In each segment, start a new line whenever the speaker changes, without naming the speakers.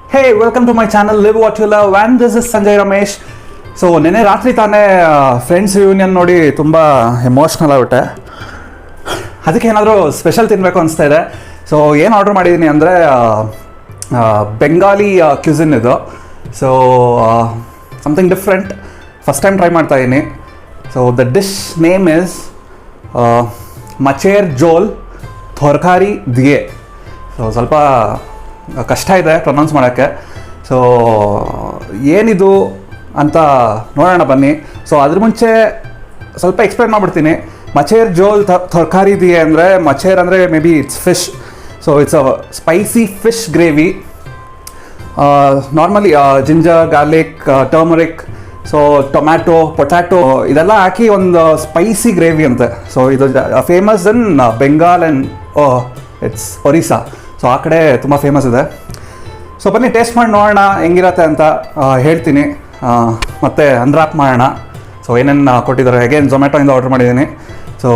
Hey, welcome to my channel Live What You Love and this is Sanjay Ramesh. So ನೆನ್ನೆ ರಾತ್ರಿ ತಾನೇ friends reunion ನೋಡಿ ತುಂಬ emotional ಆಗ್ಬಿಟ್ಟೆ. ಅದಕ್ಕೆ ಏನಾದರೂ ಸ್ಪೆಷಲ್ ತಿನ್ನಬೇಕು ಅನಿಸ್ತಾ ಇದೆ. ಸೊ ಏನು ಆರ್ಡ್ರ್ ಮಾಡಿದ್ದೀನಿ ಅಂದರೆ ಬೆಂಗಾಲಿ ಕ್ಯೂಸಿನ್ ಇದು. So something different, first time try ಮಾಡ್ತಾಯಿದ್ದೀನಿ. So the dish name is macher jhol torkari diye. So ಸ್ವಲ್ಪ ಕಷ್ಟ ಇದೆ ಪ್ರೊನೌನ್ಸ್ ಮಾಡೋಕ್ಕೆ. ಸೊ ಏನಿದು ಅಂತ ನೋಡೋಣ ಬನ್ನಿ. ಸೊ ಅದ್ರ ಮುಂಚೆ ಸ್ವಲ್ಪ ಎಕ್ಸ್ಪ್ಲೇನ್ ಮಾಡಿಬಿಡ್ತೀನಿ. ಮಚೇರ್ ಜೋಲ್ ಥೊರ್ಕಾರಿ ದಿಯೆ ಅಂದರೆ, ಮಚೇರ್ ಅಂದರೆ may be it's fish. So it's a spicy fish gravy. Normally ginger, garlic, turmeric, so tomato, potato ಇದೆಲ್ಲ ಹಾಕಿ ಒಂದು ಸ್ಪೈಸಿ ಗ್ರೇವಿ ಅಂತೆ. ಸೊ ಇದು famous in Bengal and it's Orissa. So ಆ ಕಡೆ ತುಂಬ ಫೇಮಸ್ ಇದೆ. ಸೊ ಬನ್ನಿ ಟೇಸ್ಟ್ ಮಾಡಿ ನೋಡೋಣ ಹೆಂಗಿರತ್ತೆ ಅಂತ ಹೇಳ್ತೀನಿ. ಮತ್ತು ಅನ್ರಾಪ್ ಮಾಡೋಣ. ಸೊ ಏನೇನು ಕೊಟ್ಟಿದ್ದಾರೆ, ಹೇಗೇನು ಝೊಮ್ಯಾಟೋಯಿಂದ ಆರ್ಡ್ರ್ ಮಾಡಿದ್ದೀನಿ. ಸೊ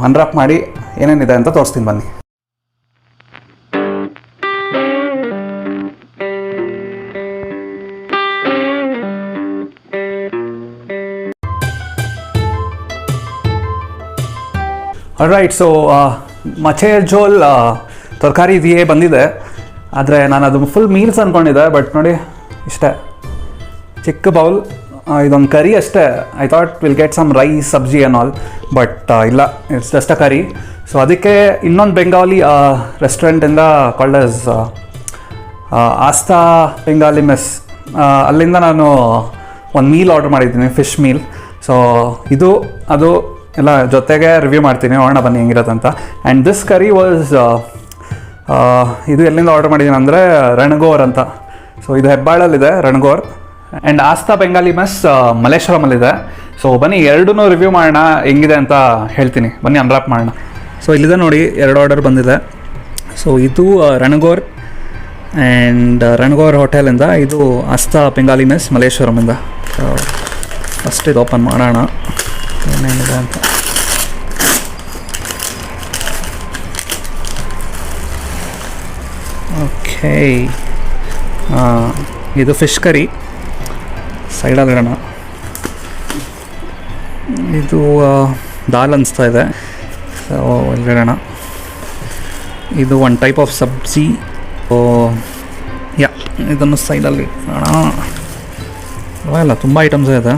ಅನ್ರಾಪ್ ಮಾಡಿ ಏನೇನಿದೆ ಅಂತ ತೋರಿಸ್ತೀನಿ ಬನ್ನಿ. ಆಲ್ರೈಟ್, ಸೊ ಮಚೇರ್ ಜೋಲ್ ತರಕಾರಿ ದಿಯೇ ಬಂದಿದೆ. ಆದರೆ ನಾನು ಅದು ಫುಲ್ ಮೀಲ್ಸ್ ಅಂದ್ಕೊಂಡಿದ್ದೆ. ಬಟ್ ನೋಡಿ ಇಷ್ಟೇ ಚಿಕ್ಕ ಬೌಲ್, ಇದೊಂದು ಕರಿ ಅಷ್ಟೇ. I thought will get some rice, sabzi and all, but ಇಲ್ಲ, it's just a curry. So ಅದಕ್ಕೆ ಇನ್ನೊಂದು ಬೆಂಗಾಲಿ ರೆಸ್ಟೋರೆಂಟಿಂದ called as Aastha Bengali mess, ಅಲ್ಲಿಂದ ನಾನು ಒಂದು ಮೀಲ್ ಆರ್ಡ್ರ್ ಮಾಡಿದ್ದೀನಿ, ಫಿಶ್ ಮೀಲ್. ಸೊ ಇದು ಅದು ಎಲ್ಲ ಜೊತೆಗೆ ರಿವ್ಯೂ ಮಾಡ್ತೀನಿ, ನೋಡೋಣ ಬನ್ನಿ ಹೆಂಗಿರತ್ತಂತ. ಆ್ಯಂಡ್ ದಿಸ್ ಕರಿ ವಾಸ್ ಇದು ಎಲ್ಲಿಂದ ಆರ್ಡ್ರ್ ಮಾಡಿದ್ದೀನಿ ಅಂದರೆ ರಣಗೋರ್ ಅಂತ. ಸೊ ಇದು ಹೆಬ್ಬಾಳಲ್ಲಿದೆ, ರಣಗೋರ್. ಆ್ಯಂಡ್ ಆಸ್ತಾ ಬೆಂಗಾಲಿ ಮೆಸ್ ಮಲ್ಲೇಶ್ವರಮಲ್ಲಿದೆ. ಸೊ ಬನ್ನಿ ಎರಡೂ ರಿವ್ಯೂ ಮಾಡೋಣ, ಹೆಂಗಿದೆ ಅಂತ ಹೇಳ್ತೀನಿ. ಬನ್ನಿ ಅನ್ರಾಪ್ ಮಾಡೋಣ. ಸೊ ಇಲ್ಲಿದೆ ನೋಡಿ, ಎರಡು ಆರ್ಡರ್ ಬಂದಿದೆ. ಸೊ ಇದು ರಣಗೋರ್ ಆ್ಯಂಡ್ ರಣಗೋರ್ ಹೋಟೆಲಿಂದ, ಇದು ಆಸ್ತಾ ಬೆಂಗಾಲಿ ಮೆಸ್ ಮಲ್ಲೇಶ್ವರಮಿಂದ. ಸೊ ಫಸ್ಟ್ ಇದು ಓಪನ್ ಮಾಡೋಣ ಏನೇನಿದೆ ಅಂತ. ಓಕೆ, ಇದು ಫಿಶ್ ಕರಿ ಸೈಡಲ್ಲಿ ಇಡೋಣ. ಇದು ದಾಲ್ ಅನಿಸ್ತಾ ಇದೆ, ಸೊ ಇಲ್ಲಿಡೋಣ. ಇದು ಒನ್ ಟೈಪ್ ಆಫ್ ಸಬ್ಜಿ. ಯಾ, ಇದನ್ನು ಸೈಡಲ್ಲಿ ಇಡೋಣ. ಇಲ್ಲ, ತುಂಬ ಐಟಮ್ಸ್ ಇದೆ.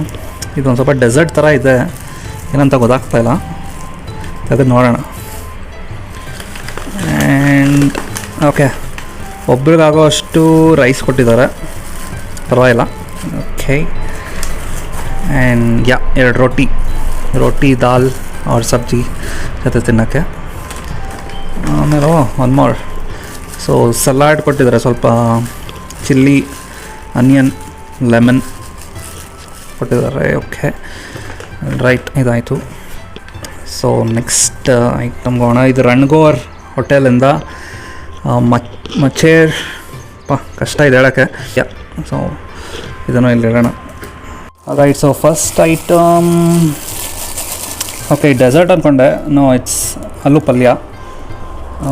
ಇದೊಂದು ಸ್ವಲ್ಪ ಡೆಸರ್ಟ್ ಥರ ಇದೆ, ಏನಂತ ಗೊತ್ತಾಗ್ತಾಯಿಲ್ಲ, ಅದನ್ನು ನೋಡೋಣ. ಆ್ಯಂಡ್ ಓಕೆ, ಒಬ್ರಿಗಾಗೋ ಅಷ್ಟು ರೈಸ್ ಕೊಟ್ಟಿದ್ದಾರೆ, ಪರವಾಗಿಲ್ಲ. ಓಕೆ, ಆ್ಯಂಡ್ ಯಾ, ಎರಡು ರೋಟಿ ದಾಲ್ ಅವ್ರ ಸಬ್ಜಿ ಜೊತೆ ತಿನ್ನೋಕ್ಕೆ. ಆಮೇಲೆ ಒನ್ ಮೋರ್, ಸೊ ಸಲಾಡ್ ಕೊಟ್ಟಿದ್ದಾರೆ, ಸ್ವಲ್ಪ ಚಿಲ್ಲಿ, ಆನಿಯನ್, ಲೆಮನ್ ಕೊಟ್ಟಿದ್ದಾರೆ. ಓಕೆ ರೈಟ್, ಇದಾಯಿತು. ಸೊ ನೆಕ್ಸ್ಟ್ ಐಟಮ್ಗೋಣ. ಇದು ರಣಗೋರ್ ಹೋಟೆಲಿಂದ ಮಚೇರ್, ಕಷ್ಟ ಇದೆ ಹೇಳೋಕ್ಕೆ. ಯಾ, ಸೊ ಇದನ್ನು ಇಲ್ಲಿ ಇಡೋಣ. Right, so first item, okay dessert ಅಂದ್ಕೊಂಡೆ. No, it's aloo palya.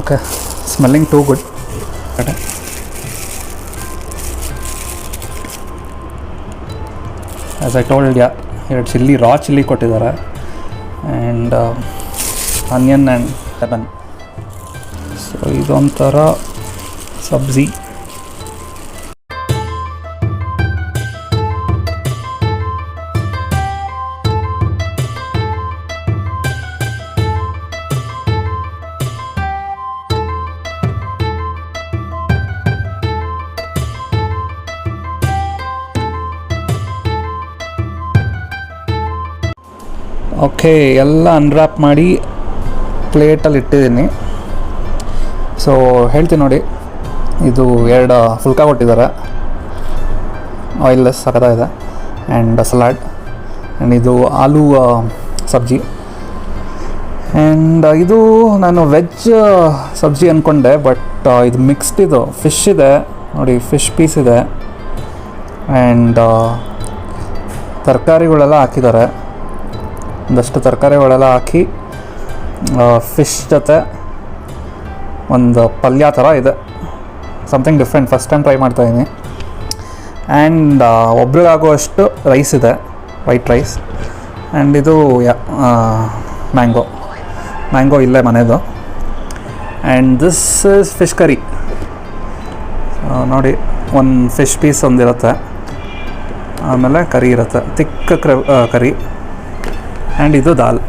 Okay, smelling too good. As I told, yeah, ಎರಡು ಚಿಲ್ಲಿ, ರಾ ಚಿಲ್ಲಿ ಕೊಟ್ಟಿದ್ದಾರೆ. And onion and lemon. So ಇದೊಂಥರ ಸಬ್ಜಿ. ಓಕೆ, ಎಲ್ಲ ಅನ್ರ್ಯಾಪ್ ಮಾಡಿ ಪ್ಲೇಟಲ್ಲಿ ಇಟ್ಟಿದ್ದೀನಿ. ಸೊ ಹೇಳ್ತೀನಿ ನೋಡಿ, ಇದು ಎರಡು ಫುಲ್ಕಾ ಕೊಟ್ಟಿದ್ದಾರೆ, ಆಯಿಲ್ಲೆಸ್ ಸಖತ್ತಾಗಿದೆ. ಆ್ಯಂಡ್ ಸಲಾಡ್, ಆ್ಯಂಡ್ ಇದು ಆಲೂ ಸಬ್ಜಿ. ಆ್ಯಂಡ್ ಇದು ನಾನು ವೆಜ್ ಸಬ್ಜಿ ಅಂದ್ಕೊಂಡೆ, ಬಟ್ ಇದು ಮಿಕ್ಸ್ಡ್, ಇದು ಫಿಶ್ ಇದೆ ನೋಡಿ, ಫಿಶ್ ಪೀಸ್ ಇದೆ. ಆ್ಯಂಡ್ ತರಕಾರಿಗಳೆಲ್ಲ ಹಾಕಿದ್ದಾರೆ, ಒಂದಷ್ಟು ತರಕಾರಿಗಳೆಲ್ಲ ಹಾಕಿ ಫಿಶ್ ಜೊತೆ ಒಂದು ಪಲ್ಯ ಥರ ಇದೆ. Something different, first time try and. ಆ್ಯಂಡ್ ಒಬ್ರಿಗಾಗುವಷ್ಟು ರೈಸ್ ಇದೆ, ವೈಟ್ ರೈಸ್. ಆ್ಯಂಡ್ ಇದು ಮ್ಯಾಂಗೋ ಇಲ್ಲೇ ಮನೆಯದು. And this is fish curry. ನೋಡಿ, ಒಂದು ಫಿಶ್ ಪೀಸ್ ಒಂದಿರುತ್ತೆ, ಆಮೇಲೆ ಕರಿ ಇರುತ್ತೆ, ತಿಕ್ಕ ಕರಿ. ಆ್ಯಂಡ್ ಇದು ದಾಲ್.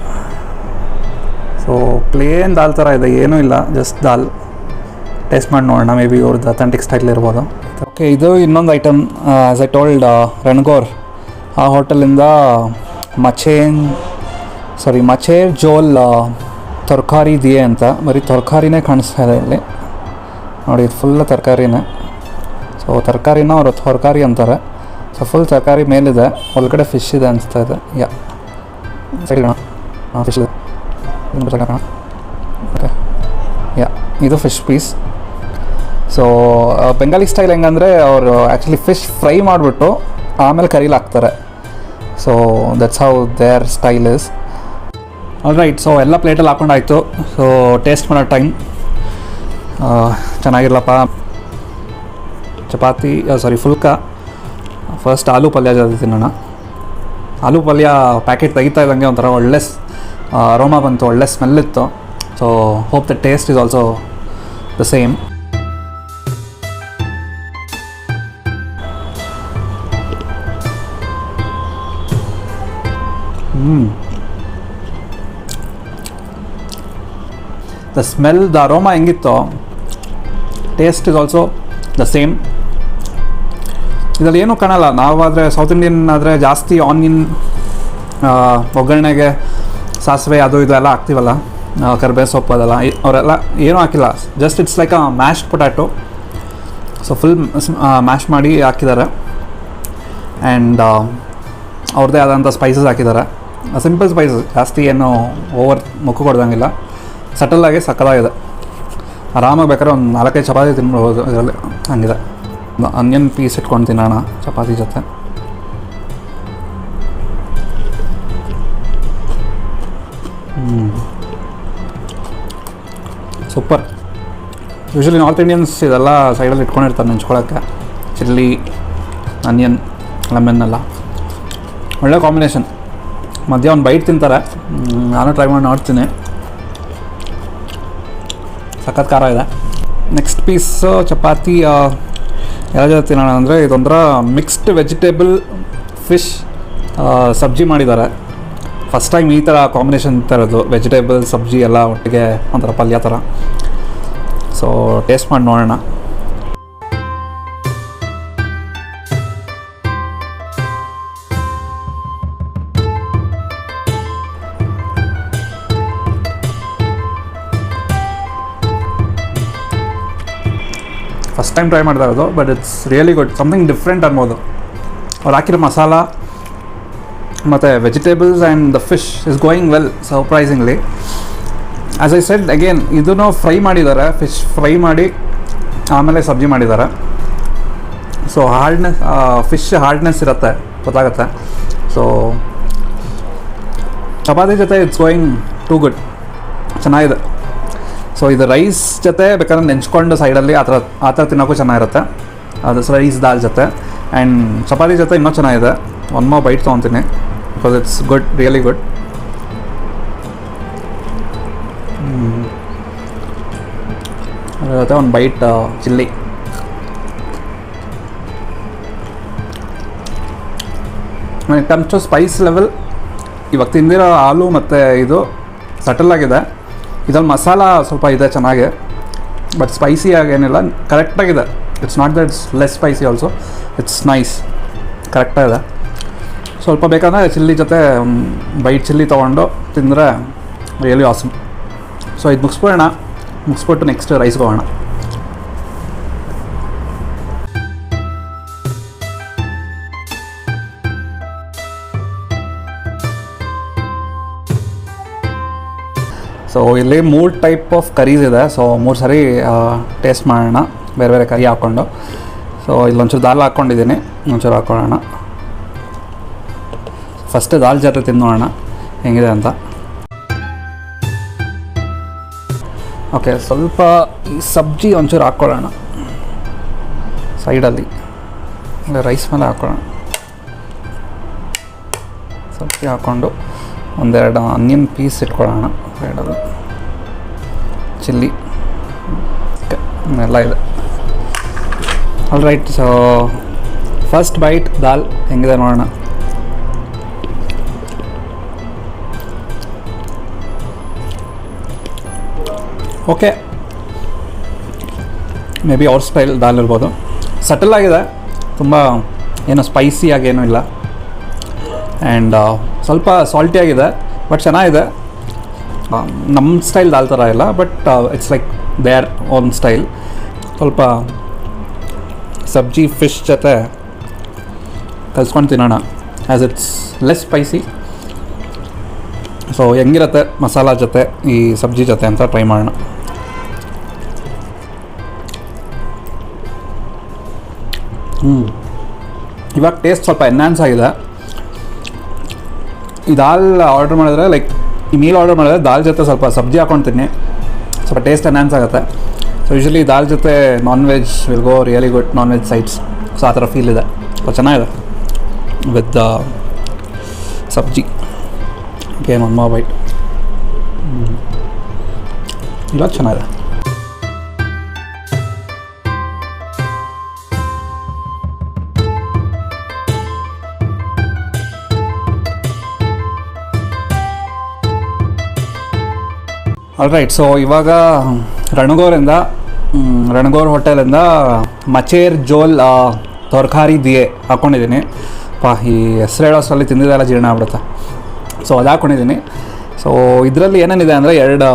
ಸೊ ಪ್ಲೇನ್ ದಾಲ್ ಥರ ಇದೆ, ಏನೂ ಇಲ್ಲ, ಜಸ್ಟ್ ದಾಲ್. ಟೇಸ್ಟ್ ಮಾಡಿ ನೋಡೋಣ, ಮೇ ಬಿ ಇವ್ರದ್ದು ಅಥೆಂಟಿಕ್ ಸ್ಟೈಲ್ ಇರ್ಬೋದು. ಓಕೆ, ಇದು ಇನ್ನೊಂದು ಐಟಮ್. ಆ್ಯಸ್ ಐ ಟೋಲ್ಡ್, ರಣಗೋರ್ ಆ ಹೋಟೆಲಿಂದ ಮಚೇರ್ ಜೋಲ್ ತರಕಾರಿ ದಿಯೆ ಅಂತ. ಬರೀ ತರಕಾರಿನೇ ಕಾಣಿಸ್ತಾ ಇದೆ ಇಲ್ಲಿ ನೋಡಿ, ಇದು ತರಕಾರಿನೇ. ಸೊ ತರಕಾರಿನ ಅವರು ತರಕಾರಿ ಅಂತಾರೆ. ಸೊ ಫುಲ್ ತರಕಾರಿ ಮೇಲಿದೆ, ಒಳಗಡೆ ಫಿಶ್ ಇದೆ ಅನಿಸ್ತಾ ಇದೆ. ಸರಿ ಫಿಶ್ ಇದೆ. ಓಕೆ, ಇದು fish piece. So Bengali style ಹೆಂಗಂದರೆ ಅವರು ಆ್ಯಕ್ಚುಲಿ ಫಿಶ್ ಫ್ರೈ ಮಾಡಿಬಿಟ್ಟು ಆಮೇಲೆ ಕರೀಲಿ ಹಾಕ್ತಾರೆ. So that's how their style is. Alright, so ಎಲ್ಲ ಪ್ಲೇಟಲ್ಲಿ ಹಾಕೊಂಡಾಯ್ತು. ಸೊ ಟೇಸ್ಟ್ ಮಾಡೋ ಟೈಮ್. ಚೆನ್ನಾಗಿರ್ಲಪ್ಪ. ಚಪಾತಿ ಫುಲ್ಕ. ಫಸ್ಟ್ ಆಲೂ ಪಲ್ಯ ಜೊತೆ ತಿನ್ನೋಣ. ಆಲೂ ಪಲ್ಯ ಪ್ಯಾಕೆಟ್ ತೆಗಿತಾ ಇದ್ದಂಗೆ ಒಂಥರ ಒಳ್ಳೆ ಅರೋಮಾ ಬಂತು, ಒಳ್ಳೆ ಸ್ಮೆಲ್ ಇತ್ತು. So hope the taste is also the same. The smell, the aroma ಹೆಂಗಿತ್ತು, taste is also the same. ಇದರಲ್ಲಿ ಏನೂ ಕಾಣಲ್ಲ. ನಾವಾದರೆ ಸೌತ್ ಇಂಡಿಯನ್ ಆದರೆ ಜಾಸ್ತಿ ಆನಿಯನ್, ಒಗ್ಗರಣೆಗೆ ಸಾಸಿವೆ ಅದು ಇದು ಎಲ್ಲ ಹಾಕ್ತೀವಲ್ಲ, ಕರಿಬೇವು ಸೊಪ್ಪು ಅದೆಲ್ಲ, ಅವರೆಲ್ಲ ಏನೂ ಹಾಕಿಲ್ಲ. Just it's like a mashed potato. So full mash ಮಾಡಿ ಹಾಕಿದ್ದಾರೆ. ಆ್ಯಂಡ್ ಅವ್ರದ್ದೇ ಆದಂಥ ಸ್ಪೈಸಸ್ ಹಾಕಿದ್ದಾರೆ. ಸಿಂಪಲ್ ಸ್ಪೈಸಸ್, ಜಾಸ್ತಿ ಏನು ಓವರ್ ಮುಕ್ಕು ಕೊಡ್ದಂಗಿಲ್ಲ. ಸಟಲಾಗಿ ಸಕ್ಕತ್ತಾಗಿದೆ. ಆರಾಮಾಗಿ ಬೇಕಾದ್ರೆ ಒಂದು 4-5 ಚಪಾತಿ ತಿನ್ಬೋದು ಇದರಲ್ಲಿ, ಹಂಗಿದೆ. ಆನಿಯನ್ ಪೀಸ್ ಇಟ್ಕೊಂಡು ತಿನ್ನೋಣ ಚಪಾತಿ ಜೊತೆ. ಸೂಪರ್. ಯೂಶ್ವಲಿ ನಾರ್ತ್ ಇಂಡಿಯನ್ಸ್ ಇದೆಲ್ಲ ಸೈಡಲ್ಲಿ ಇಟ್ಕೊಂಡಿರ್ತಾರೆ ನೆಂಚ್ಕೊಳ್ಳೋಕ್ಕೆ. ಚಿಲ್ಲಿ, ಆನಿಯನ್, ಲೆಮನ್ ಎಲ್ಲ ಒಳ್ಳೆ ಕಾಂಬಿನೇಷನ್. ಮಧ್ಯ ಒಂದು ಬೈಟ್ ತಿಂತಾರೆ, ನಾನು ಟ್ರೈ ಮಾಡಿ ನೋಡ್ತೀನಿ. ಸಖತ್ ಖಾರ ಇದೆ. ನೆಕ್ಸ್ಟ್ ಪೀಸು ಚಪಾತಿ ಎಲ್ಲ ಜೊತೆ ತಿನ್ನೋಣ ಅಂದರೆ ಇದೊಂಥರ ಮಿಕ್ಸ್ಡ್ ವೆಜಿಟೇಬಲ್ ಫಿಶ್ ಸಬ್ಜಿ ಮಾಡಿದ್ದಾರೆ. ಫಸ್ಟ್ ಟೈಮ್ ಈ ಥರ ಕಾಂಬಿನೇಷನ್ ಇರೋದು, ವೆಜಿಟೇಬಲ್ ಸಬ್ಜಿ ಎಲ್ಲ ಒಟ್ಟಿಗೆ ಒಂಥರ ಪಲ್ಯ ಥರ. ಸೊ ಟೇಸ್ಟ್ ಮಾಡಿ ನೋಡೋಣ. ಫಸ್ಟ್ ಟೈಮ್ ಟ್ರೈ ಮಾಡ್ತಾ ಇರೋದು, but it's really good. Something different ಅನ್ಬೋದು. ಅವ್ರು ಹಾಕಿರೋ ಮಸಾಲ ಮತ್ತು vegetables and the fish is going well surprisingly. As I said again, ಇದನ್ನು ಫ್ರೈ ಮಾಡಿದ್ದಾರೆ, ಫಿಶ್ ಫ್ರೈ ಮಾಡಿ ಆಮೇಲೆ ಸಬ್ಜಿ ಮಾಡಿದ್ದಾರೆ. ಸೊ ಫಿಶ್ ಹಾರ್ಡ್ನೆಸ್ ಇರುತ್ತೆ, ಗೊತ್ತಾಗುತ್ತೆ. ಸೊ ಚಪಾತಿ ಜೊತೆ ಇಟ್ಸ್ ಗೋಯಿಂಗ್ ಟೂ ಗುಡ್, ಚೆನ್ನಾಗಿದೆ. ಸೊ ಇದು ರೈಸ್ ಜೊತೆ ಬೇಕಾದ್ರೆ ನೆಂಚ್ಕೊಂಡು ಸೈಡಲ್ಲಿ ಆ ಥರ ತಿನ್ನೋಕ್ಕೂ ಚೆನ್ನಾಗಿರುತ್ತೆ. ಅದು ರೈಸ್ ದಾಲ್ ಜೊತೆ. ಆ್ಯಂಡ್ ಚಪಾತಿ ಜೊತೆ ಇನ್ನೂ ಚೆನ್ನಾಗಿದೆ. ಒನ್ ಮೋರ್ ಬೈಟ್ ತೊಗೊತೀನಿ because it's good, really good. ಅದ್ರ ಜೊತೆ ಒಂದು bite chilli. It comes to spice level, ಇವಾಗ ತಿಂದಿರೋ ಆಲೂ ಮತ್ತು ಇದು ಸಟಲ್ ಆಗಿದೆ. ಇದ್ರಲ್ಲಿ ಮಸಾಲ ಸ್ವಲ್ಪ ಇದೆ ಚೆನ್ನಾಗಿ, ಬಟ್ ಸ್ಪೈಸಿ ಆಗೇನಿಲ್ಲ, ಕರೆಕ್ಟಾಗಿದೆ. It's not that it's less spicy also, it's nice, ಕರೆಕ್ಟಾಗಿದೆ. ಸ್ವಲ್ಪ ಬೇಕಂದರೆ ಚಿಲ್ಲಿ ಜೊತೆ ಬೈಟ್ ಚಿಲ್ಲಿ ತೊಗೊಂಡು ತಿಂದರೆ ರಿಯಲಿ ಆಸಮ್. ಸೊ ಇದು ಮುಗಿಸ್ಬಿಟ್ಟು ನೆಕ್ಸ್ಟ್ ರೈಸ್ಗೆ ಹೋಗೋಣ. ಸೊ ಇಲ್ಲಿ 3 ಟೈಪ್ ಆಫ್ ಕರೀಸ್ ಇದೆ. ಸೊ 3 ಸರಿ ಟೇಸ್ಟ್ ಮಾಡೋಣ ಬೇರೆ ಬೇರೆ ಕರಿ ಹಾಕ್ಕೊಂಡು. ಸೊ ಇಲ್ಲೊಂಚೂರು ದಾಲ್ ಹಾಕ್ಕೊಂಡಿದ್ದೀನಿ, ಒಂಚೂರು ಹಾಕ್ಕೊಳ್ಳೋಣ. ಫಸ್ಟ್ ದಾಲ್ ಜೊತೆ ತಿನ್ನೋಣ ಹೆಂಗಿದೆ ಅಂತ. ಓಕೆ, ಸ್ವಲ್ಪ ಈ ಸಬ್ಜಿ ಒಂಚೂರು ಹಾಕ್ಕೊಳ್ಳೋಣ ಸೈಡಲ್ಲಿ. ರೈಸ್ ಮೇಲೆ ಹಾಕೊಳ್ಳೋಣ. ಸಬ್ಜಿ ಹಾಕ್ಕೊಂಡು ಒಂದೆರಡು ಆನಿಯನ್ ಪೀಸ್ ಇಟ್ಕೊಳ್ಳೋಣ. ಎರಡದು ಚಿಲ್ಲಿ ಎಲ್ಲ ಇದೆ. All right, so first bite ದಾಲ್ ಹೆಂಗಿದೆ ನೋಡೋಣ. ಓಕೆ, ಮೇ ಬಿ ಅವ್ರ ಸ್ಟೈಲ್ ದಾಲ್ ಇರ್ಬೋದು. ಸಟಲ್ ಆಗಿದೆ, ತುಂಬ ಏನು ಸ್ಪೈಸಿಯಾಗಿ ಏನೂ ಇಲ್ಲ. ಆ್ಯಂಡ್ ಸ್ವಲ್ಪ ಸಾಲ್ಟಿಯಾಗಿದೆ, ಬಟ್ ಚೆನ್ನಾಗಿದೆ. ನಮ್ಮ ಸ್ಟೈಲ್ ದಾಲ್ ಥರ ಇಲ್ಲ, but it's like their own style. ಸ್ವಲ್ಪ ಸಬ್ಜಿ ಫಿಶ್ ಜೊತೆ ಕಲ್ಸ್ಕೊಂಡು ತಿನ್ನೋಣ, as it's less spicy. So ಹೆಂಗಿರುತ್ತೆ ಮಸಾಲ ಜೊತೆ ಈ ಸಬ್ಜಿ ಜೊತೆ ಅಂತ ಟ್ರೈ ಮಾಡೋಣ. ಇವಾಗ ಟೇಸ್ಟ್ ಸ್ವಲ್ಪ ಎನ್ಹಾನ್ಸ್ ಆಗಿದೆ. ಈ ದಾಲ್ ಆರ್ಡ್ರ್ ಮಾಡಿದ್ರೆ, ಲೈಕ್ ಈ ಮೀಲ್ ಆರ್ಡರ್ ಮಾಡಿದ್ರೆ ದಾಲ್ ಜೊತೆ ಸ್ವಲ್ಪ ಸಬ್ಜಿ ಹಾಕ್ಕೊಳ್ತೀನಿ, ಸ್ವಲ್ಪ ಟೇಸ್ಟ್ ಎನ್ಹಾನ್ಸ್ ಆಗುತ್ತೆ. ಸೊ ಯೂಶ್ವಲಿ ದಾಲ್ ಜೊತೆ non veg will go really good, non veg sides. So ಆ ಥರ ಫೀಲ್ ಇದೆ, ಸೊ ಚೆನ್ನಾಗಿದೆ ವಿತ್ ಸಬ್ಜಿ. ಏನು ಒನ್ ಮೋರ್ ಬೈಟ್. ಇವಾಗ ಚೆನ್ನಾಗಿದೆ. ಆಲ್ ರೈಟ್, ಸೊ ಇವಾಗ ರಣಗೋರ್ ಹೋಟೆಲಿಂದ ಮಚೇರ್ ಜೋಲ್ ತರಕಾರಿ ದಿಯೆ ಹಾಕ್ಕೊಂಡಿದ್ದೀನಿ. ಈ ಹೆಸರು ಹೇಳೋಷ್ಟರಲ್ಲಿ ತಿಂದಿದ್ದೆಲ್ಲ ಜೀರ್ಣ ಆಗ್ಬಿಡುತ್ತೆ. ಸೊ ಅದು ಹಾಕ್ಕೊಂಡಿದ್ದೀನಿ. ಸೊ ಇದರಲ್ಲಿ ಏನೇನಿದೆ ಅಂದರೆ 2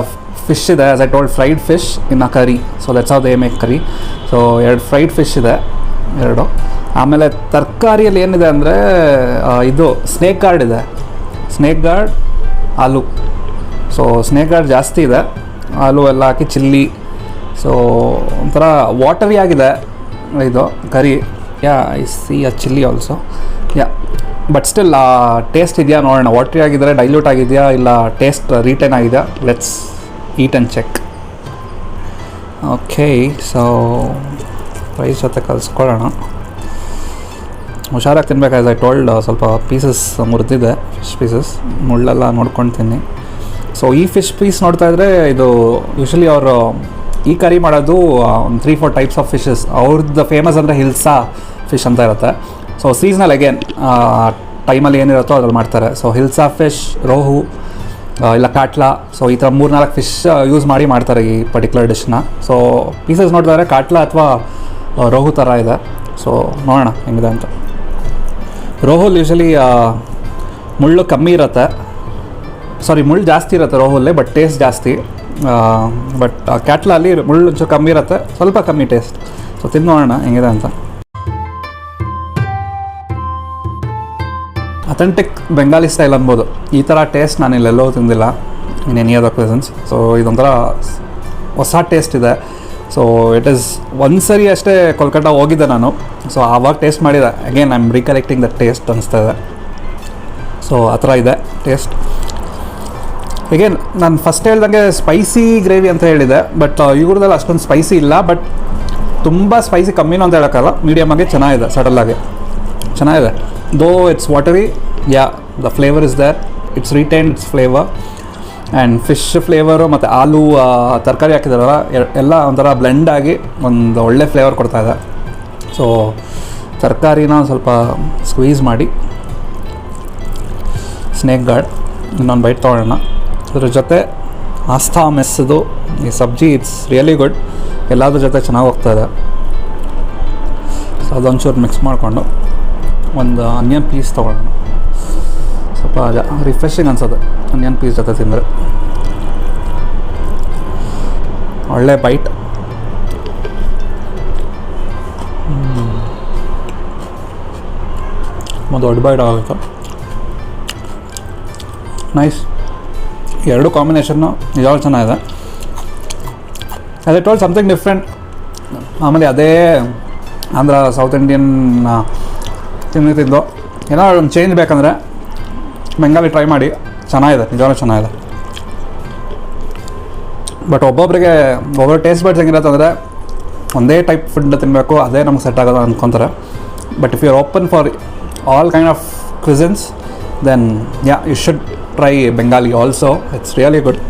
ಫಿಶ್ ಇದೆ, as I told, fried fish in a curry. So let's how they make curry. So 2 fried fish ಇದೆ, 2. ಆಮೇಲೆ ತರಕಾರಿಯಲ್ಲಿ ಏನಿದೆ ಅಂದರೆ ಇದು ಸ್ನೇಕ್ ಗಾರ್ಡ್ ಇದೆ, ಸ್ನೇಕ್ ಗಾರ್ಡ್, ಆಲೂ. ಸೊ ಸ್ನೇಕ್ ಗಾರ್ಡ್ ಜಾಸ್ತಿ ಇದೆ, ಆಲೂ ಎಲ್ಲ ಹಾಕಿ ಚಿಲ್ಲಿ. ಸೊ ಒಂಥರ ವಾಟರಿ ಆಗಿದೆ ಇದು curry. Yeah, I see a chilli also. Yeah, but still taste ಇದೆಯಾ ನೋಡೋಣ. ವಾಟರಿ ಆಗಿದ್ದರೆ ಡೈಲ್ಯೂಟ್ ಆಗಿದೆಯಾ, ಇಲ್ಲ ಟೇಸ್ಟ್ ರೀಟೈನ್ ಆಗಿದೆಯಾ. Let's eat and check. Okay, so rice ಜೊತೆ ಕಲಿಸ್ಕೊಳ್ಳೋಣ. ಹುಷಾರಾಗಿ ತಿನ್ಬೇಕು, ಆಸ್ ಐ ಟೋಲ್ಡ್. ಸ್ವಲ್ಪ ಪೀಸಸ್ ಮುರಿದಿದೆ, ಫಿಶ್ ಪೀಸಸ್, ಮುಳ್ಳೆಲ್ಲ ನೋಡ್ಕೊಂಡು. ಸೊ ಈ ಫಿಶ್ ಪೀಸ್ ನೋಡ್ತಾ ಇದ್ದರೆ ಇದು ಯೂಶ್ವಲಿ ಅವರು ಈ ಕರಿ ಮಾಡೋದು ಒಂದು 3-4 ಟೈಪ್ಸ್ ಆಫ್ ಫಿಶಸ್. ಅವ್ರದ್ದು ಫೇಮಸ್ ಅಂದರೆ ಹಿಲ್ಸಾ ಫಿಶ್ ಅಂತ ಇರುತ್ತೆ. ಸೊ ಸೀಸ್ನಲ್ ಅಗೇನ್ ಟೈಮಲ್ಲಿ ಏನಿರುತ್ತೋ ಅದ್ರಲ್ಲಿ ಮಾಡ್ತಾರೆ. ಸೊ ಹಿಲ್ಸಾ ಫಿಶ್, ರೋಹು, ಇಲ್ಲ ಕಾಟ್ಲಾ. ಸೊ ಈ ಥರ 3-4 ಫಿಶ್ ಯೂಸ್ ಮಾಡಿ ಮಾಡ್ತಾರೆ ಈ ಪರ್ಟಿಕ್ಯುಲರ್ ಡಿಶ್ನ. ಸೊ ಪೀಸಸ್ ನೋಡ್ತಾ ಇದ್ದರೆ ಕಾಟ್ಲಾ ಅಥವಾ ರೋಹು ಥರ ಇದೆ. ಸೊ ನೋಡೋಣ ಹೆಂಗಿದೆ ಅಂತ. ರೋಹುಲ್ ಯೂಶ್ವಲಿ ಮುಳ್ಳು ಕಮ್ಮಿ ಇರುತ್ತೆ, ಮುಳ್ಳು ಜಾಸ್ತಿ ಇರುತ್ತೆ ರೋಹುಲ್ಲೇ, ಬಟ್ ಟೇಸ್ಟ್ ಜಾಸ್ತಿ. ಬಟ್ ಕ್ಯಾಟ್ಲಲ್ಲಿ ಮುಳ್ಳು ಒಂಚೂರು ಕಮ್ಮಿ ಇರುತ್ತೆ, ಸ್ವಲ್ಪ ಕಮ್ಮಿ ಟೇಸ್ಟ್. ಸೊ ತಿಂದು ನೋಡೋಣ ಹೆಂಗಿದೆ ಅಂತ. ಅಥೆಂಟಿಕ್ ಬೆಂಗಾಲಿ ಸ್ಟೈಲ್ ಅನ್ಬೋದು. ಈ ಥರ ಟೇಸ್ಟ್ ನಾನು ಇಲ್ಲೆಲ್ಲೋ ತಿಂದಿಲ್ಲ ಇನ್ ಎನಿ ಅದರ್ ಕ್ವಿಸನ್ಸ್. ಸೊ ಇದೊಂಥರ ಹೊಸ ಟೇಸ್ಟ್ ಇದೆ. ಸೊ ಇಟ್ ಈಸ್ ಒಂದು ಸರಿ ಅಷ್ಟೇ ಕೋಲ್ಕತ್ತಾ ಹೋಗಿದ್ದೆ ನಾನು. ಸೊ ಆವಾಗ ಟೇಸ್ಟ್ ಮಾಡಿದೆ. Again I am recollecting the taste ಅನಿಸ್ತಾ ಇದೆ. ಸೊ ಆ ಥರ ಇದೆ ಟೇಸ್ಟ್. ಅಗೇನ್ ನಾನು ಫಸ್ಟ್ ಹೇಳ್ದಂಗೆ ಸ್ಪೈಸಿ ಗ್ರೇವಿ ಅಂತ ಹೇಳಿದೆ, ಬಟ್ ಇವ್ರದ್ದೆಲ್ಲ ಅಷ್ಟೊಂದು ಸ್ಪೈಸಿ ಇಲ್ಲ, ಬಟ್ ತುಂಬ ಸ್ಪೈಸಿ ಕಮ್ಮಿನೂ ಅಂತ ಹೇಳೋಕ್ಕಲ್ಲ. ಮೀಡಿಯಮಾಗಿ ಚೆನ್ನಾಗಿದೆ, ಸಡಲ್ಲಾಗಿ ಚೆನ್ನಾಗಿದೆ. Though it's watery, yeah, the flavour is there, it's retained its flavour. And fish flavour ಮತ್ತು ಆಲೂ ತರಕಾರಿ ಹಾಕಿದಾರಲ್ಲ, ಎಲ್ಲ ಒಂಥರ ಬ್ಲೆಂಡಾಗಿ ಒಂದು ಒಳ್ಳೆ ಫ್ಲೇವರ್ ಕೊಡ್ತಾಯಿದೆ. ಸೊ ತರಕಾರಿನ ಸ್ವಲ್ಪ ಸ್ಕ್ವೀಸ್ ಮಾಡಿ ಸ್ನೇಕ್ ಗಾರ್ಡ್ ಇನ್ನೊಂದು ಬೈಟ್ ತೊಗೊಳ್ಳೋಣ. ಅದ್ರ ಜೊತೆ ಆಸ್ಥಾ ಮೆಸ್ಸದು ಈ ಸಬ್ಜಿ ಇಟ್ಸ್ ರಿಯಲಿ ಗುಡ್, ಎಲ್ಲದ್ರ ಜೊತೆ ಚೆನ್ನಾಗಿ ಹೋಗ್ತಾಯಿದೆ. ಸೊ ಅದೊಂಚೂರು ಮಿಕ್ಸ್ ಮಾಡಿಕೊಂಡು ಒಂದು ಆನಿಯನ್ ಪೀಸ್ ತೊಗೊಳ್ಳೋಣ. ಸ್ವಲ್ಪ ರಿಫ್ರೆಶಿಂಗ್ ಅನ್ಸೋದು ಆನಿಯನ್ ಪೀಸ್ ಜೊತೆ ತಿಂದರೆ. ಒಳ್ಳೆ ಬೈಟ್. ಒಂದು ದೊಡ್ಡ ಬೈಟ್ ಆಗುತ್ತೆ. ನೈಸ್. 2 ಕಾಂಬಿನೇಷನ್ನು ನಿಜವಾಗ್ಲೂ ಚೆನ್ನಾಗಿದೆ. ಅದೇ ಟೋಲ್ ಸಮಥಿಂಗ್ ಡಿಫ್ರೆಂಟ್. ಆಮೇಲೆ ಅದೇ ಆಂಧ್ರ ಸೌತ್ ಇಂಡಿಯನ್ ತಿಂದು ಏನೋ ಒಂದು ಚೇಂಜ್ ಬೇಕಂದರೆ ಬೆಂಗಾಲಿ ಟ್ರೈ ಮಾಡಿ, ಚೆನ್ನಾಗಿದೆ, ನಿಜವಾಗ್ಲೂ ಚೆನ್ನಾಗಿದೆ. ಬಟ್ ಒಬ್ಬೊಬ್ಬರ ಟೇಸ್ಟ್ ಬಡ್ಸ್ ಹೆಂಗಿರುತ್ತೆ ಅಂದರೆ ಒಂದೇ ಟೈಪ್ ಫುಡ್ ತಿನ್ನಬೇಕು, ಅದೇ ನಮ್ಗೆ ಸೆಟ್ ಆಗೋದು ಅಂದ್ಕೊತಾರೆ. But if you're open for all kind of cuisines, then yeah, you should try Bengali also. It's really good.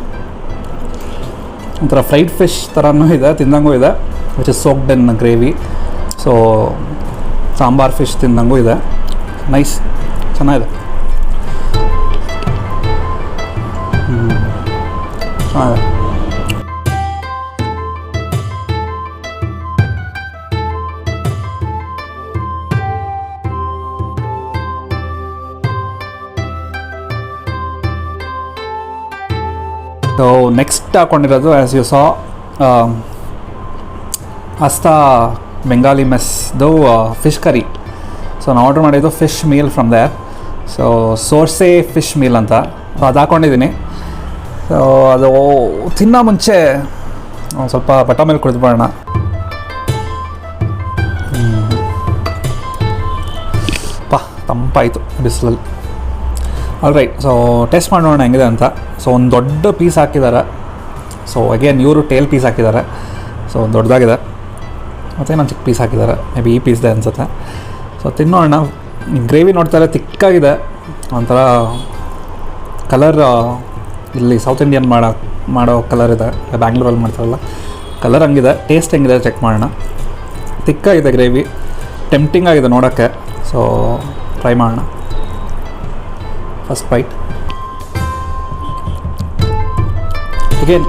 ಒಂಥರ ಫ್ರೈಡ್ ಫಿಶ್ ಥರನೂ ಇದೆ, ತಿಂದಂಗೂ ಇದೆ, which is soaked in gravy. So sambar fish ತಿಂದಂಗೂ ಇದೆ. ನೈಸ್, ಚೆನ್ನಾಗಿದೆ. ಚೆನ್ನಾಗಿದೆ. ಸೊ ನೆಕ್ಸ್ಟ್ ಹಾಕ್ಕೊಂಡಿರೋದು as you saw Aastha Bengali ಮೆಸ್ದು ಫಿಶ್ ಕರಿ. ಸೊ ನಾನು ಆರ್ಡ್ರ್ ಮಾಡಿದ್ದು fish meal from there. So sorshe fish meal ಅಂತ, ಅದು ಹಾಕ್ಕೊಂಡಿದ್ದೀನಿ. ಸೊ ಅದು ತಿನ್ನೋ ಮುಂಚೆ ಸ್ವಲ್ಪ ಬಟ ಮೇಲೆ ಕುಡಿದ್ಬಿಡೋಣ. ತಂಪಾಯಿತು ಬಿಸಿಲಲ್ಲಿ. ಆಲ್ ರೈಟ್, ಸೊ ಟೇಸ್ಟ್ ಮಾಡಿ ನೋಡೋಣ ಹೆಂಗಿದೆ ಅಂತ. ಸೊ ಒಂದು ದೊಡ್ಡ ಪೀಸ್ ಹಾಕಿದ್ದಾರೆ. ಸೊ ಅಗೇನ್ ಇವರು ಟೇಲ್ ಪೀಸ್ ಹಾಕಿದ್ದಾರೆ. ಸೊ ದೊಡ್ಡದಾಗಿದೆ. ಮತ್ತು ಇನ್ನೊಂದು ಚಿಕ್ಕ ಪೀಸ್ ಹಾಕಿದ್ದಾರೆ, ಮೇ ಬಿ ಈ ಪೀಸ್ದೆ ಅನಿಸುತ್ತೆ. ಸೊ ತಿನ್ನೋಣ. ಗ್ರೇವಿ ನೋಡ್ತಾರೆ ತಿಕ್ಕಾಗಿದೆ, ಒಂಥರ ಕಲರ್ ಇಲ್ಲಿ ಸೌತ್ ಇಂಡಿಯನ್ ಮಾಡೋ ಕಲರ್ ಇದೆ, ಬ್ಯಾಂಗ್ಳೂರಲ್ಲಿ ಮಾಡ್ತಾರಲ್ಲ ಕಲರ್ ಹಂಗಿದೆ. ಟೇಸ್ಟ್ ಹೆಂಗಿದೆ ಚೆಕ್ ಮಾಡೋಣ. ತಿಕ್ಕಾಗಿದೆ ಗ್ರೇವಿ, ಟೆಂಪ್ಟಿಂಗ್ ಆಗಿದೆ ನೋಡೋಕ್ಕೆ. ಸೊ ಟ್ರೈ ಮಾಡೋಣ. First bite. ಅಗೇನ್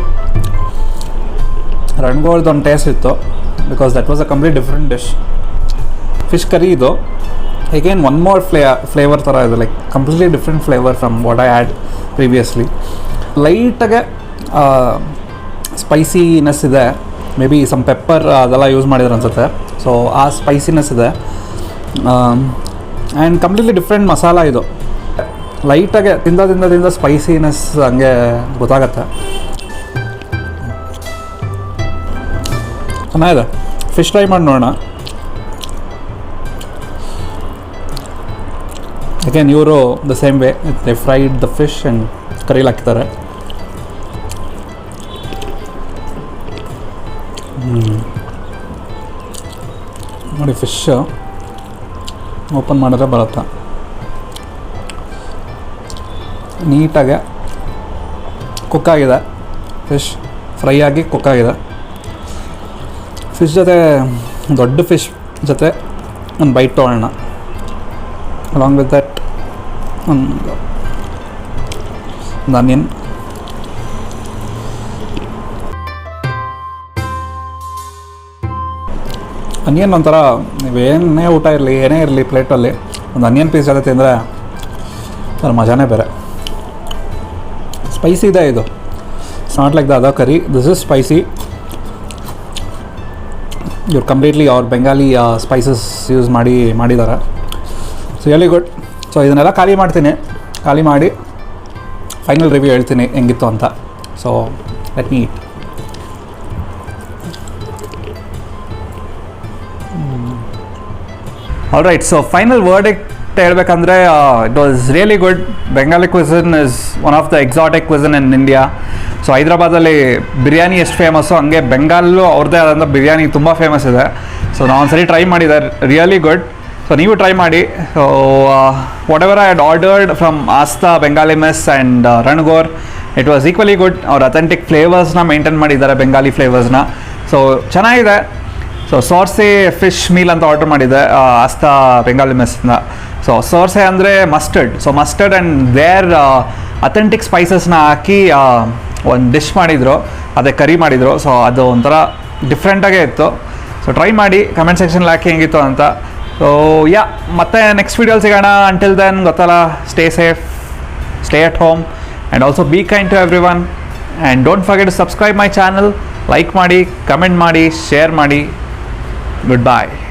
ರಣಗೋಳ್ದು ಒಂದು ಟೇಸ್ಟ್ ಇತ್ತು, because that was a complete different dish. Fish curry ಇದು. ಅಗೇನ್ ಒನ್ ಮೋರ್ ಫ್ಲೇವರ್ ಥರ ಇದೆ, like completely different flavour from what I had previously. ಲೈಟಾಗೆ ಸ್ಪೈಸಿನೆಸ್ ಇದೆ, ಮೇ ಬಿ ಸಮ್ ಪೆಪ್ಪರ್ ಅದೆಲ್ಲ use ಮಾಡಿದ್ರು ಅನಿಸುತ್ತೆ. ಸೊ ಆ ಸ್ಪೈಸಿನೆಸ್ ಇದೆ ಆ್ಯಂಡ್ ಕಂಪ್ಲೀಟ್ಲಿ ಡಿಫ್ರೆಂಟ್ ಮಸಾಲ ಇದು. ಲೈಟಾಗೆ ತಿಂದ ಸ್ಪೈಸಿನೆಸ್ ಹಂಗೆ ಗೊತ್ತಾಗತ್ತೆ. ಚೆನ್ನಾಗಿದೆ. ಫಿಶ್ ಟ್ರೈ ಮಾಡಿ ನೋಡೋಣ. ಅಗೇನ್ ಇವರು the same way they fried the fish and ಕರೀಲಿ ಹಾಕ್ತಾರೆ. ನೋಡಿ ಫಿಶ್ ಓಪನ್ ಮಾಡಿದ್ರೆ ಬರುತ್ತೆ. ನೀಟಾಗೆ ಕುಕ್ಕಾಗಿದೆ ಫಿಶ್, ಫ್ರೈ ಆಗಿ ಕುಕ್ಕಾಗಿದೆ. ಫಿಶ್ ಜೊತೆ ದೊಡ್ಡ ಫಿಶ್ ಜೊತೆ ಒಂದು ಬೈಟ್ ತೊಗೊಳ್ಳೋಣ. ಅಲಾಂಗ್ ವಿತ್ ದಟ್ ಒಂದು ಆನಿಯನ್. ಆನಿಯನ್ ಒಂಥರ ನೀವೇನೇ ಊಟ ಇರಲಿ ಏನೇ ಇರಲಿ ಪ್ಲೇಟಲ್ಲಿ ಒಂದು ಆನಿಯನ್ ಪೀಸ್ ಜೊತೆ ತಿಂದರೆ ಅದ್ರ ಮಜಾನೇ ಬೇರೆ. ಸ್ಪೈಸಿ ಇದೆ ಇದು. It's not like the other curry, this is spicy. ಇವ್ರು ಕಂಪ್ಲೀಟ್ಲಿ ಅವ್ರ ಬೆಂಗಾಲಿ ಸ್ಪೈಸಸ್ ಯೂಸ್ ಮಾಡಿದ್ದಾರೆ. So really good. ಸೊ ಇದನ್ನೆಲ್ಲ ಖಾಲಿ ಮಾಡ್ತೀನಿ. ಖಾಲಿ ಮಾಡಿ ಫೈನಲ್ ರಿವ್ಯೂ ಹೇಳ್ತೀನಿ ಹೆಂಗಿತ್ತು ಅಂತ. So let me eat. All right, so final verdict ಹೇಳ್ಬೇಕಂದ್ರೆ it was really good. Bengali cuisine is one of the exotic cuisine in India. So ಹೈದ್ರಾಬಾದಲ್ಲಿ ಬಿರಿಯಾನಿ ಎಷ್ಟು ಫೇಮಸ್ಸು ಹಂಗೆ ಬೆಂಗಾಲಲ್ಲೂ ಅವ್ರದ್ದೇ ಆದಂಥ ಬಿರಿಯಾನಿ ತುಂಬ ಫೇಮಸ್ ಇದೆ. ಸೊ ನಾನು ಒಂದು ಸರಿ ಟ್ರೈ ಮಾಡಿದೆ, ರಿಯಲಿ ಗುಡ್. ಸೊ ನೀವು ಟ್ರೈ ಮಾಡಿ. So whatever I had ordered from Aastha Bengali mess and ರಣಗೋರ್, ಇಟ್ ವಾಸ್ ಈಕ್ವಲಿ ಗುಡ್. ಅವ್ರ ಅಥೆಂಟಿಕ್ ಫ್ಲೇವರ್ಸ್ನ ಮೇಂಟೈನ್ ಮಾಡಿದ್ದಾರೆ, ಬೆಂಗಾಲಿ ಫ್ಲೇವರ್ಸ್ನ. ಸೊ ಚೆನ್ನಾಗಿದೆ. ಸೊ ಸೋರ್ಸೆ ಫಿಶ್ ಮೀಲ್ ಅಂತ ಆರ್ಡರ್ ಮಾಡಿದ್ದೆ ಆಸ್ತಾ ಬೆಂಗಾಲಿ ಮೆಸ್ಸಿಂದ. ಸೊ ಸೋರ್ಸೆ ಅಂದರೆ mustard. So mustard and there authentic ಸ್ಪೈಸಸ್ನ ಹಾಕಿ ಒಂದು ಡಿಶ್ ಮಾಡಿದರು, ಅದೇ ಕರಿ ಮಾಡಿದರು. ಸೊ ಅದು ಒಂಥರ ಡಿಫ್ರೆಂಟಾಗೇ ಇತ್ತು. ಸೊ ಟ್ರೈ ಮಾಡಿ, ಕಮೆಂಟ್ ಸೆಕ್ಷನ್ಲಿ ಹಾಕಿ ಹೆಂಗಿತ್ತು ಅಂತ. ಸೊ ಯಾ, ಮತ್ತೆ ನೆಕ್ಸ್ಟ್ ವೀಡಿಯೋಲಿ ಸಿಗೋಣ. ಅಂಟಿಲ್ ದೆನ್ ಗೊತ್ತಲ್ಲ, stay safe, stay at home and also be kind to everyone. And don't forget to subscribe my channel. Like ಮಾಡಿ, ಕಮೆಂಟ್ ಮಾಡಿ, ಶೇರ್ ಮಾಡಿ. Goodbye.